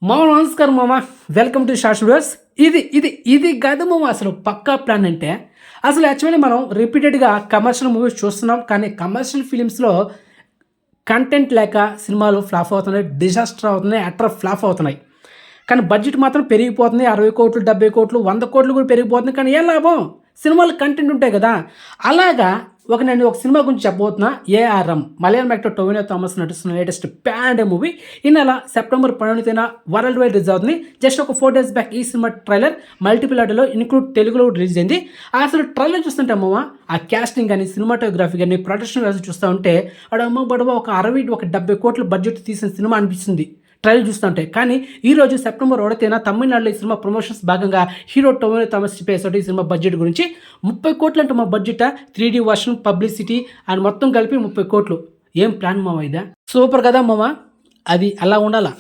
మామ నమస్కారం మామ. Welcome to short studios. ఇది కాదు మామ, అసలు పక్కా ప్లాన్ అంటే అసలు యాక్చువల్లీ మనం రిపీటెడ్గా కమర్షియల్ మూవీస్ చూస్తున్నాం. కానీ కమర్షియల్ ఫిలిమ్స్లో కంటెంట్ లేక సినిమాలు ఫ్లాప్ అవుతున్నాయి, డిజాస్టర్ అవుతున్నాయి, అట్టర్ ఫ్లాప్ అవుతున్నాయి. కానీ బడ్జెట్ మాత్రం పెరిగిపోతుంది. 60 కోట్లు, 70 కోట్లు, 100 కోట్లు కూడా పెరిగిపోతుంది. కానీ ఏం లాభం? సినిమాలు కంటెంట్ ఉంటాయి కదా. అలాగా నేను ఒక సినిమా గురించి చెప్పబోతున్నా. ఏఆర్ఎం మలయాళం యాక్టర్ టొవినో థామస్ నటిస్తున్న లేటెస్ట్ ప్యాన్ డే మూవీ ఈ నెల సెప్టెంబర్ 12న వరల్డ్ వైడ్ రిలీజ్ అవుతుంది. జస్ట్ ఒక 4 days బ్యాక్ ఈ సినిమా ట్రైలర్ మల్టిపుల్ ఆడియోలో ఇంక్లూడ్ తెలుగులో రిలీజ్ అయింది. అసలు ట్రైలర్ చూస్తుంటే అమ్మమ్మ ఆ క్యాస్టింగ్ కానీ, సినిమాటోగ్రఫీ కానీ, ప్రొడక్షన్ వాల్యూ చూస్తూ ఉంటే అడమ్మ బడవ ఒక 70 కోట్ల బడ్జెట్ తీసిన సినిమా అనిపిస్తుంది ట్రైలర్ చూస్తుంటే. కానీ ఈరోజు సెప్టెంబర్ 1న తమిళనాడులో ఈ సినిమా ప్రమోషన్స్ భాగంగా హీరో టొవినో థామస్ చెప్పేసాడు ఈ సినిమా బడ్జెట్ గురించి. 30 కోట్లు అంటే మా budget 3D version, publicity and మొత్తం కలిపి 30 కోట్లు. ఏం ప్లాన్ మామ ఇదా? సూపర్ కదా మామ. అది అలా ఉండాలా.